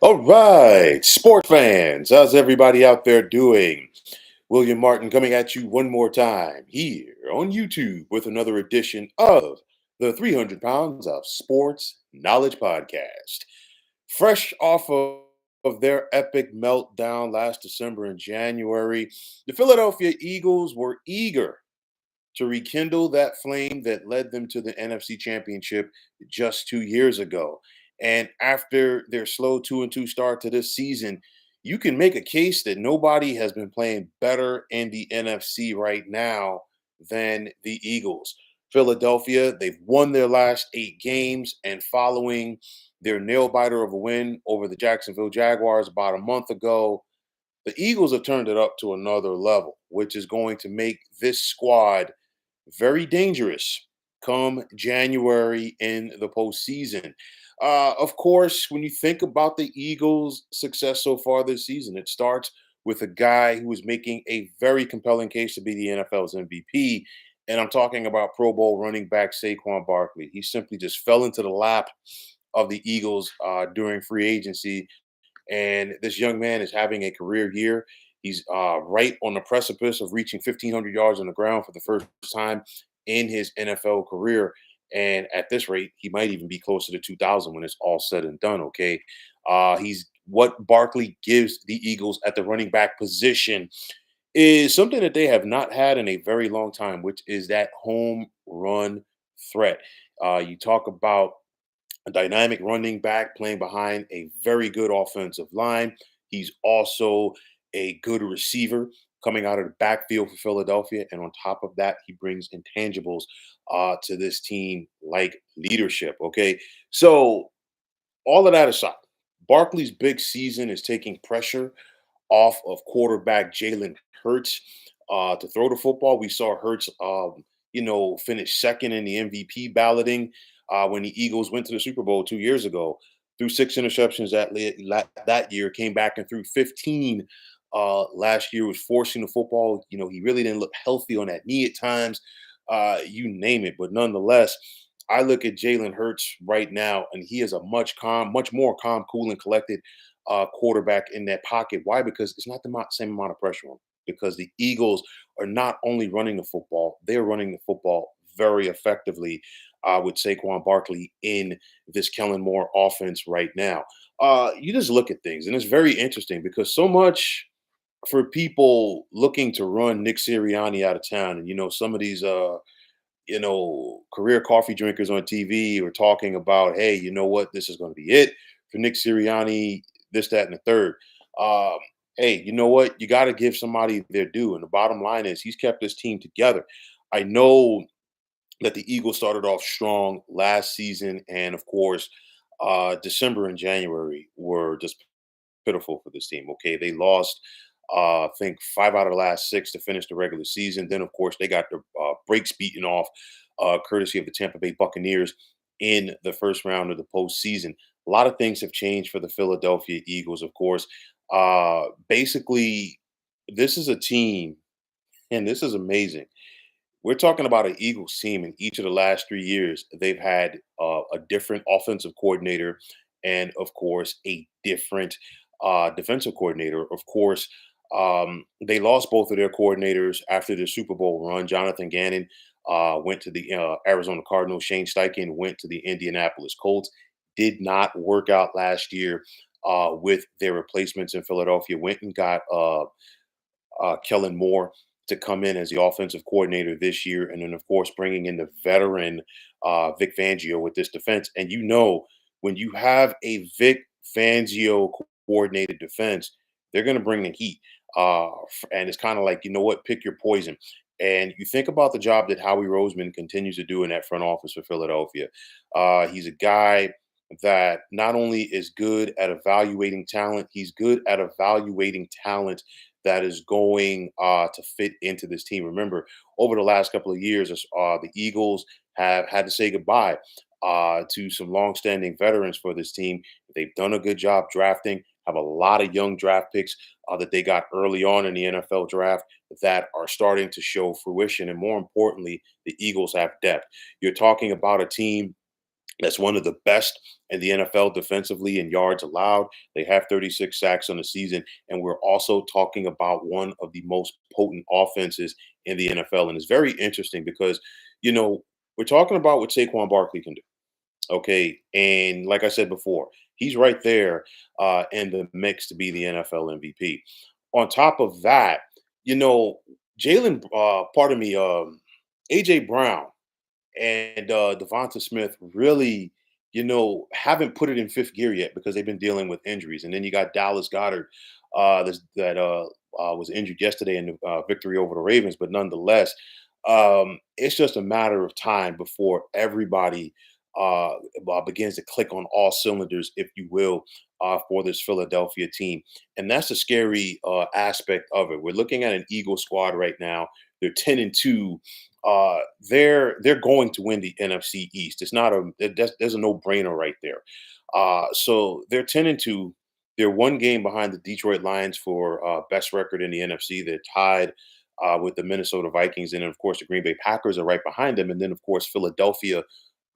All right, sports fans, how's everybody out there doing? William Martin coming at you one more time here on YouTube with another edition of the 300 Pounds of Sports Knowledge Podcast. Fresh off of their epic meltdown last December and January, the Philadelphia Eagles were eager to rekindle that flame that led them to the NFC Championship just 2 years ago. And after their slow 2-2 start to this season, you can make a case that nobody has been playing better in the NFC right now than the Eagles. Philadelphia, they've won their last 8 games, and following their nail biter of a win over the Jacksonville Jaguars about a month ago, the Eagles have turned it up to another level, which is going to make this squad very dangerous come January in the postseason. Of course, when you think about the Eagles' success so far this season, it starts with a guy who is making a very compelling case to be the NFL's MVP. And I'm talking about Pro Bowl running back Saquon Barkley. He simply just fell into the lap of the Eagles during free agency. And this young man is having a career year. He's right on the precipice of reaching 1,500 yards on the ground for the first time in his NFL career. And at this rate, he might even be closer to 2,000 when it's all said and done. Okay. He's what Barkley gives the Eagles at the running back position is something that they have not had in a very long time, which is that home run threat. You talk about a dynamic running back playing behind a very good offensive line. He's also a good receiver coming out of the backfield for Philadelphia. And on top of that, he brings intangibles to this team like leadership. Okay. So, all of that aside, Barkley's big season is taking pressure off of quarterback Jalen Hurts to throw the football. We saw Hurts, finish second in the MVP balloting when the Eagles went to the Super Bowl 2 years ago. Threw 6 interceptions that year, came back and threw 15 last year, was forcing the football. He really didn't look healthy on that knee at times, you name it. But nonetheless, I look at Jalen Hurts right now, and he is a much more calm, cool, and collected quarterback in that pocket. Why? Because it's not the same amount of pressure on him. Because the Eagles are not only running the football, they're running the football very effectively with Saquon Barkley in this Kellen Moore offense right now. You just look at things, and it's very interesting because so much for people looking to run Nick Sirianni out of town, and some of these career coffee drinkers on TV were talking about, hey, you know what, this is going to be it for Nick Sirianni, this, that, and the third. Um, hey, you know what? You got to give somebody their due. And the bottom line is he's kept this team together. I know that the Eagles started off strong last season. And of course, December and January were just pitiful for this team. Okay. They lost, I think, 5 out of the last 6 to finish the regular season. Then, of course, they got their breaks beaten off, courtesy of the Tampa Bay Buccaneers in the first round of the postseason. A lot of things have changed for the Philadelphia Eagles, of course. Basically, this is a team, and this is amazing. We're talking about an Eagles team in each of the last 3 years. They've had a different offensive coordinator and, of course, a different defensive coordinator. Of course, they lost both of their coordinators after the Super Bowl run. Jonathan Gannon went to the Arizona Cardinals. Shane Steichen went to the Indianapolis Colts. Did not work out last year with their replacements in Philadelphia. Went and got Kellen Moore to come in as the offensive coordinator this year, and then of course bringing in the veteran Vic Fangio with this defense. And when you have a Vic Fangio coordinated defense, they're going to bring the heat. And it's kind of like, you know what, pick your poison. And you think about the job that Howie Roseman continues to do in that front office for Philadelphia. He's a guy that not only is good at evaluating talent, he's good at evaluating talent that is going to fit into this team. Remember, over the last couple of years, the Eagles have had to say goodbye to some longstanding veterans for this team. They've done a good job drafting, have a lot of young draft picks that they got early on in the NFL draft that are starting to show fruition. And more importantly, the Eagles have depth. You're talking about a team That's one of the best in the NFL defensively in yards allowed. They have 36 sacks on the season. And we're also talking about one of the most potent offenses in the NFL. And it's very interesting because, you know, we're talking about what Saquon Barkley can do. Okay. And like I said before, he's right there in the mix to be the NFL MVP. On top of that, you know, AJ Brown and Devonta Smith really, haven't put it in fifth gear yet because they've been dealing with injuries. And then you got Dallas Goddard, that was injured yesterday in the victory over the Ravens. But nonetheless, it's just a matter of time before everybody begins to click on all cylinders, if you will, for this Philadelphia team. And that's a scary aspect of it. We're looking at an Eagle squad right now. They're 10-2. They're going to win the NFC East. It's not there's a no brainer right there. So they're 10-2. They're one game behind the Detroit Lions for best record in the NFC. They're tied with the Minnesota Vikings, and then, of course, the Green Bay Packers are right behind them. And then, of course, Philadelphia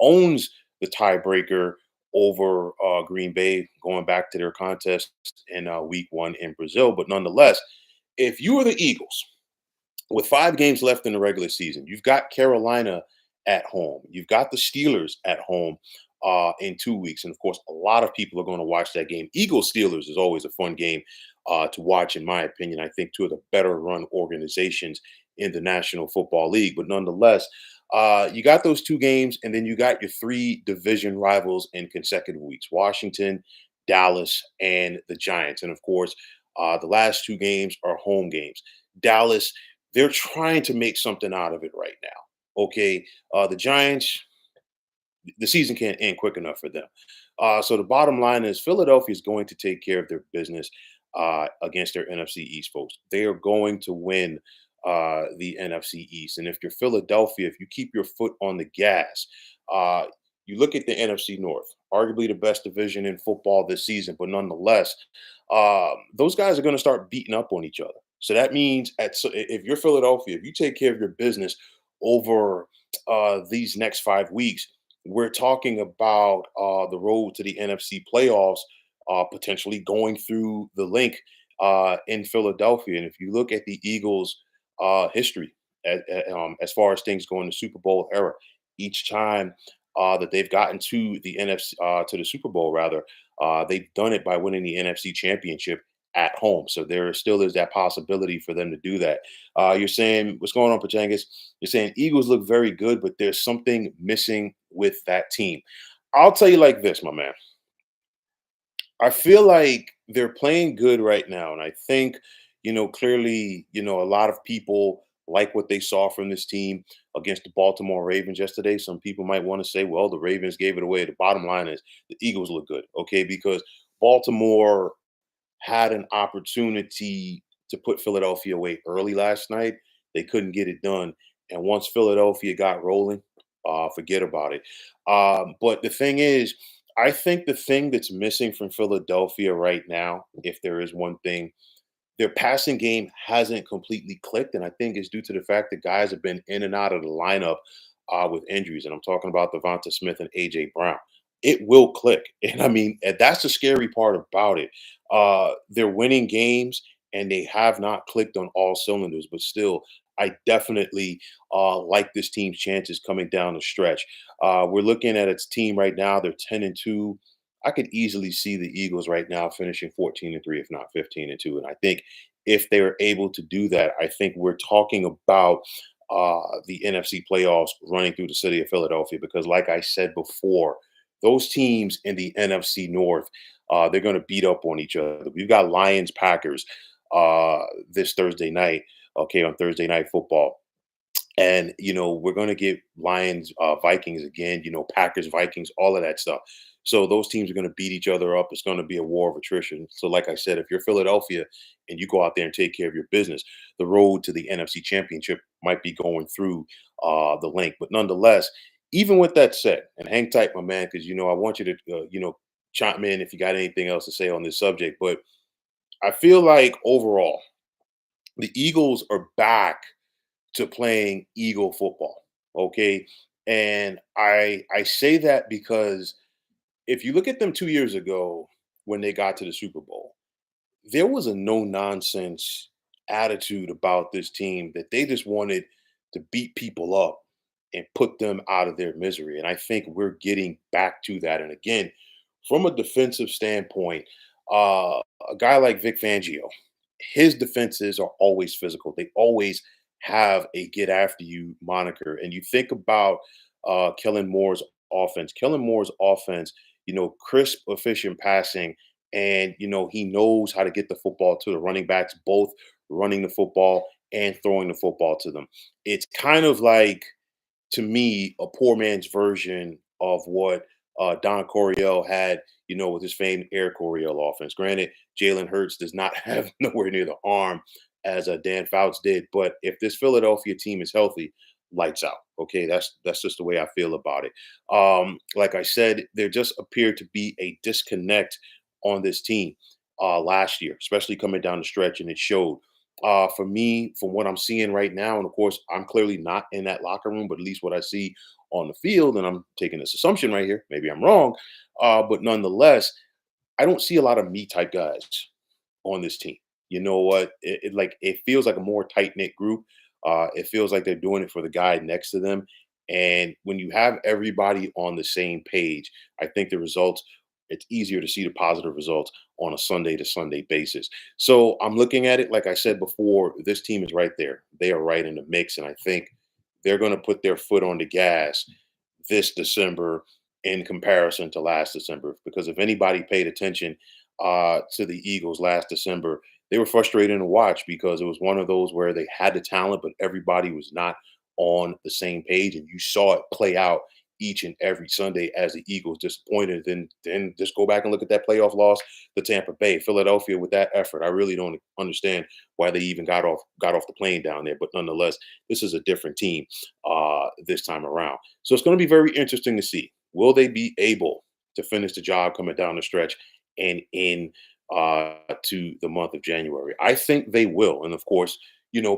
owns the tiebreaker over Green Bay, going back to their contest in Week 1 in Brazil. But nonetheless, if you are the Eagles, with 5 games left in the regular season, you've got Carolina at home. You've got the Steelers at home in 2 weeks. And of course, a lot of people are going to watch that game. Eagles Steelers is always a fun game to watch, in my opinion. I think two of the better run organizations in the National Football League. But nonetheless, you got those 2 games, and then you got your 3 division rivals in consecutive weeks: Washington, Dallas, and the Giants. And of course, the last 2 games are home games. Dallas, they're trying to make something out of it right now. Okay. The Giants, the season can't end quick enough for them. So the bottom line is Philadelphia is going to take care of their business against their NFC East folks. They are going to win the NFC East. And if you're Philadelphia, if you keep your foot on the gas, uh, you look at the NFC North, arguably the best division in football this season, but nonetheless, those guys are going to start beating up on each other. So that means if you're Philadelphia, if you take care of your business over these next 5 weeks, we're talking about the road to the NFC playoffs, potentially going through the link in Philadelphia. And if you look at the Eagles' history, as far as things go in the Super Bowl era, each time that they've gotten to the NFC, to the Super Bowl rather, they've done it by winning the NFC Championship at home. So there still is that possibility for them to do that. You're saying, what's going on, Patangas? You're saying Eagles look very good, but there's something missing with that team. I'll tell you like this, my man. I feel like they're playing good right now. And I think, clearly, a lot of people like what they saw from this team against the Baltimore Ravens yesterday. Some people might want to say, well, the Ravens gave it away. The bottom line is the Eagles look good, okay? Because Baltimore had an opportunity to put Philadelphia away early last night. They couldn't get it done. And once Philadelphia got rolling, forget about it. But the thing is, I think the thing that's missing from Philadelphia right now, if there is one thing, their passing game hasn't completely clicked. And I think it's due to the fact that guys have been in and out of the lineup with injuries. And I'm talking about Devonta Smith and AJ Brown. It will click. And I mean, and that's the scary part about it. They're winning games and they have not clicked on all cylinders, but still, I definitely like this team's chances coming down the stretch. We're looking at its team right now. They're 10-2. I could easily see the Eagles right now finishing 14-3, if not 15-2. And I think if they're able to do that, I think we're talking about the NFC playoffs running through the city of Philadelphia. Because, like I said before, those teams in the NFC North, they're going to beat up on each other. We've got Lions Packers this Thursday night, okay, on Thursday Night Football. And we're going to get Lions, Vikings again. Packers, Vikings, all of that stuff. So those teams are going to beat each other up. It's going to be a war of attrition. So, like I said, if you're Philadelphia and you go out there and take care of your business, the road to the NFC Championship might be going through the link. But nonetheless, even with that said, and hang tight, my man, because I want you to chime in if you got anything else to say on this subject. But I feel like overall, the Eagles are back to playing Eagle football. Okay. And I say that because if you look at them 2 years ago when they got to the Super Bowl, there was a no nonsense attitude about this team that they just wanted to beat people up and put them out of their misery. And I think we're getting back to that. And again, from a defensive standpoint, a guy like Vic Fangio, his defenses are always physical. They always have a get after you moniker. And you think about Kellen Moore's offense. Kellen Moore's offense, crisp, efficient passing, and he knows how to get the football to the running backs, both running the football and throwing the football to them. It's kind of like, to me, a poor man's version of what Don Coryell had, with his famed Air Coryell offense. Granted, Jalen Hurts does not have nowhere near the arm as Dan Fouts did, but if this Philadelphia team is healthy, lights out. Okay, that's just the way I feel about it. Like I said, there just appeared to be a disconnect on this team last year, especially coming down the stretch, and it showed. For me, from what I'm seeing right now, and of course, I'm clearly not in that locker room, but at least what I see on the field, and I'm taking this assumption right here, maybe I'm wrong, but nonetheless, I don't see a lot of me type guys on this team. You know what? It feels like a more tight knit group. It feels like they're doing it for the guy next to them. And when you have everybody on the same page, I think the results, it's easier to see the positive results on a Sunday to Sunday basis. So I'm looking at it, like I said before, this team is right there. They are right in the mix. And I think they're going to put their foot on the gas this December in comparison to last December. Because if anybody paid attention to the Eagles last December, they were frustrating to watch because it was one of those where they had the talent, but everybody was not on the same page. And you saw it play out each and every Sunday as the Eagles disappointed. Then just go back and look at that playoff loss to Tampa Bay. Philadelphia with that effort, I really don't understand why they even got off the plane down there. But nonetheless, this is a different team this time around. So it's going to be very interesting to see. Will they be able to finish the job coming down the stretch and in to the month of January? I think they will. And of course,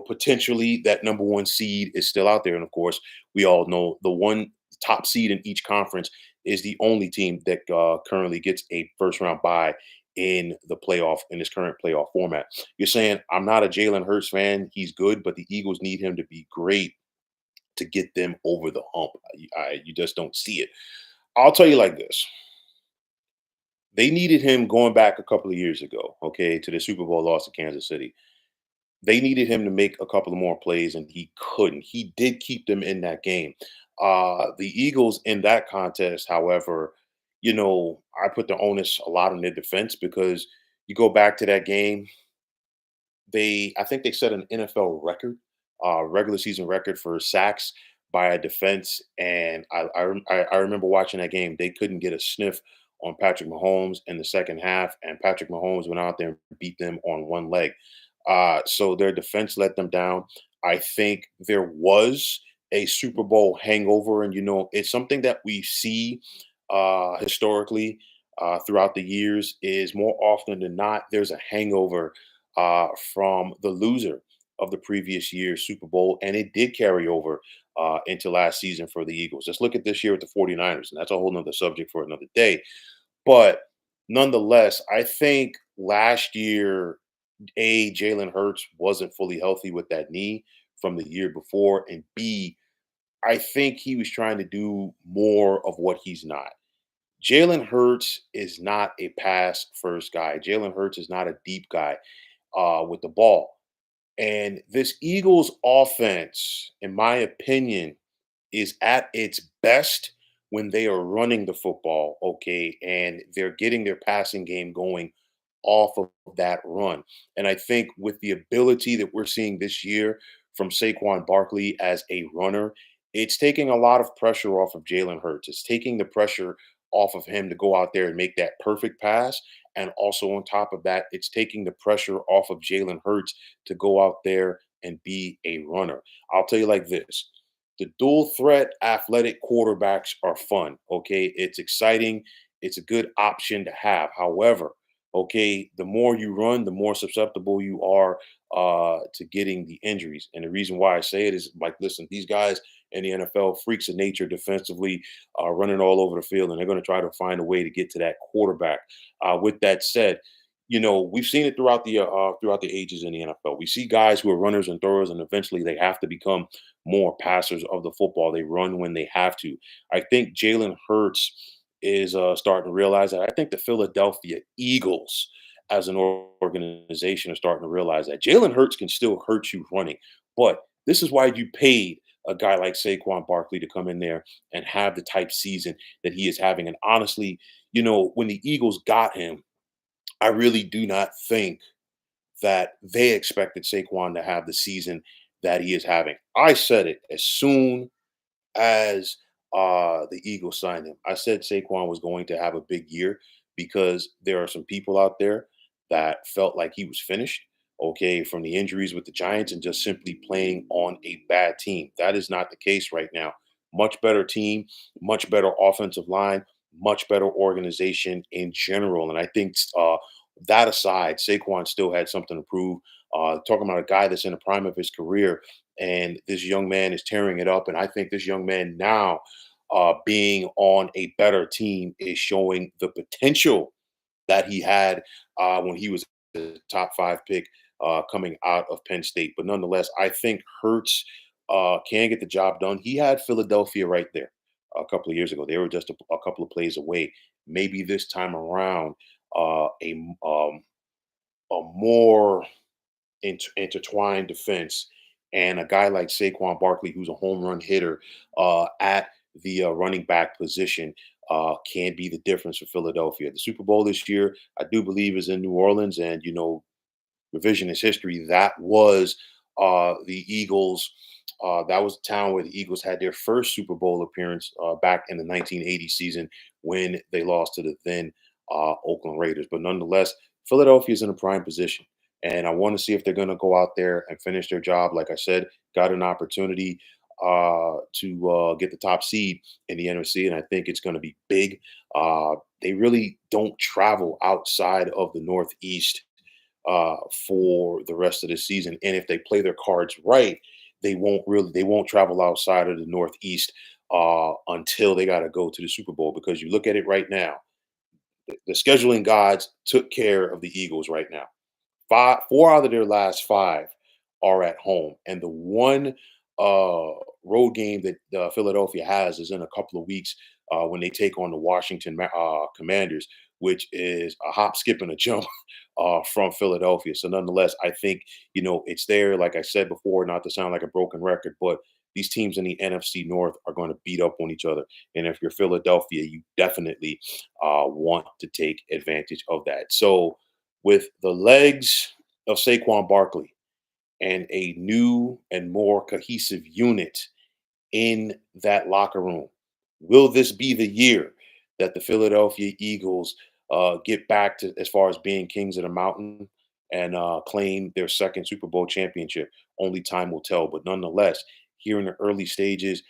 potentially that number one seed is still out there. And of course, we all know the one top seed in each conference is the only team that currently gets a first round bye in the playoff, in this current playoff format. You're saying I'm not a Jalen Hurts fan. He's good, but the Eagles need him to be great to get them over the hump. You just don't see it. I'll tell you like this. They needed him going back a couple of years ago, okay, to the Super Bowl loss to Kansas City. They needed him to make a couple of more plays, and he couldn't. He did keep them in that game. The Eagles in that contest, however, I put the onus a lot on their defense because you go back to that game, I think they set an NFL record, regular season record for sacks by a defense. And I remember watching that game. They couldn't get a sniff on Patrick Mahomes in the second half, and Patrick Mahomes went out there and beat them on one leg. So their defense let them down. I think there was a Super Bowl hangover, and it's something that we see historically throughout the years. Is more often than not, there's a hangover from the loser of the previous year's Super Bowl, and it did carry over into last season for the Eagles. Just look at this year with the 49ers, and that's a whole nother subject for another day. But nonetheless, I think last year, Jalen Hurts wasn't fully healthy with that knee from the year before, and B, I think he was trying to do more of what he's not. Jalen Hurts is not a pass first guy. Jalen Hurts is not a deep guy with the ball. And this Eagles offense, in my opinion, is at its best when they are running the football, okay, and they're getting their passing game going off of that run. And I think with the ability that we're seeing this year from Saquon Barkley as a runner, it's taking a lot of pressure off of Jalen Hurts. It's taking the pressure off of him to go out there and make that perfect pass. And also on top of that, it's taking the pressure off of Jalen Hurts to go out there and be a runner. I'll tell you like this. The dual threat athletic quarterbacks are fun. Okay. It's exciting. It's a good option to have. However, okay, the more you run, the more susceptible you are to getting the injuries. And the reason why I say it is like, listen, these guys in the NFL, freaks of nature defensively, running all over the field, and they're going to try to find a way to get to that quarterback. With that said, we've seen it throughout the ages in the NFL. We see guys who are runners and throwers, and eventually they have to become more passers of the football. They run when they have to. I think Jalen Hurts is starting to realize that. I think the Philadelphia Eagles, as an organization, are starting to realize that Jalen Hurts can still hurt you running. But this is why you paid a guy like Saquon Barkley to come in there and have the type season that he is having. And honestly, when the Eagles got him, I really do not think that they expected Saquon to have the season that he is having. I said it as soon as the Eagles signed him. I said Saquon was going to have a big year because there are some people out there that felt like he was finished, okay, from the injuries with the Giants and just simply playing on a bad team. That is not the case right now. Much better team, much better offensive line, much better organization in general. And I think that aside, Saquon still had something to prove. Talking about a guy that's in the prime of his career, and this young man is tearing it up. And I think this young man now, being on a better team, is showing the potential that he had when he was the top five pick coming out of Penn State. But nonetheless, I think Hurts can get the job done. He had Philadelphia right there a couple of years ago. They were just a couple of plays away. Maybe this time around, a more intertwined defense, and a guy like Saquon Barkley, who's a home run hitter at the running back position, can be the difference for Philadelphia. The Super Bowl this year, I do believe, is in New Orleans, and revisionist history. That was the Eagles. That was the town where the Eagles had their first Super Bowl appearance back in the 1980 season when they lost to the then Oakland Raiders. But nonetheless, Philadelphia is in a prime position. And I want to see if they're going to go out there and finish their job. Like I said, got an opportunity to get the top seed in the NFC, and I think it's going to be big. They really don't travel outside of the Northeast for the rest of the season. And if they play their cards right, they won't travel outside of the Northeast until they got to go to the Super Bowl. Because you look at it right now, the scheduling gods took care of the Eagles right now. Four out of their last five are at home, and the one uh, road game that Philadelphia has is in a couple of weeks when they take on the Washington Commanders, which is a hop, skip, and a jump from Philadelphia. So, nonetheless, I think it's there. Like I said before, not to sound like a broken record, but these teams in the NFC North are going to beat up on each other. And if you're Philadelphia, you definitely want to take advantage of that. So, with the legs of Saquon Barkley and a new and more cohesive unit in that locker room, will this be the year that the Philadelphia Eagles get back to as far as being kings of the mountain and claim their second Super Bowl championship? Only time will tell. But nonetheless, here in the early stages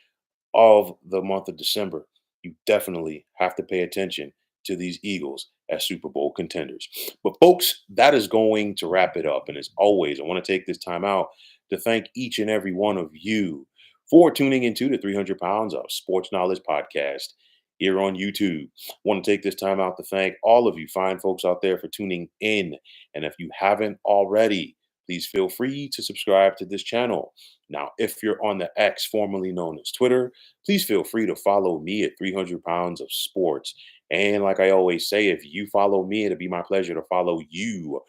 of the month of December, you definitely have to pay attention to these Eagles as Super Bowl contenders. But, folks, that is going to wrap it up. And as always, I want to take this time out to thank each and every one of you for tuning into the 300 Pounds of Sports Knowledge podcast here on YouTube. I want to take this time out to thank all of you fine folks out there for tuning in. And if you haven't already, please feel free to subscribe to this channel. Now, if you're on the X, formerly known as Twitter, please feel free to follow me at 300 Pounds of Sports. And like I always say, if you follow me, it'll be my pleasure to follow you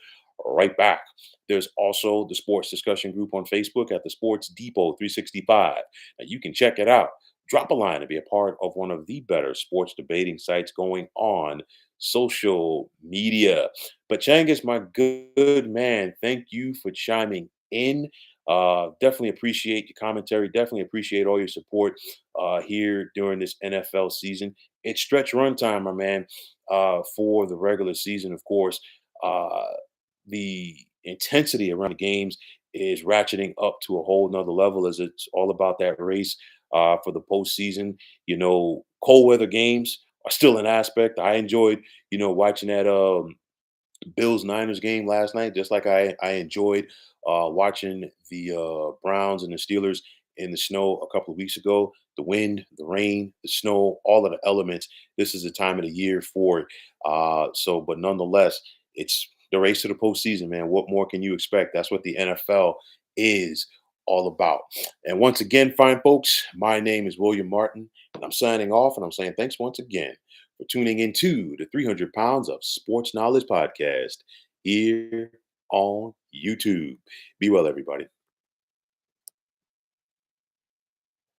right back. There's also the sports discussion group on Facebook at the Sports Depot 365. Now, you can check it out. Drop a line to be a part of one of the better sports debating sites going on social media. But Changus, my good man, thank you for chiming in. Definitely appreciate your commentary. Definitely appreciate all your support here during this NFL season. It's stretch run time, my man, for the regular season. Of course, the intensity around the games is ratcheting up to a whole nother level as it's all about that race for the postseason. Cold weather games are still an aspect. I enjoyed, watching that Bills Niners game last night, just like I enjoyed watching the Browns and the Steelers in the snow a couple of weeks ago. The wind, the rain, the snow, all of the elements. This is the time of the year for it. But nonetheless, it's the race to the postseason, man. What more can you expect? That's what the NFL is all about. And once again, fine folks, my name is William Martin, and I'm signing off. And I'm saying thanks once again for tuning into the 300 Pounds of Sports Knowledge podcast here on YouTube. Be well, everybody.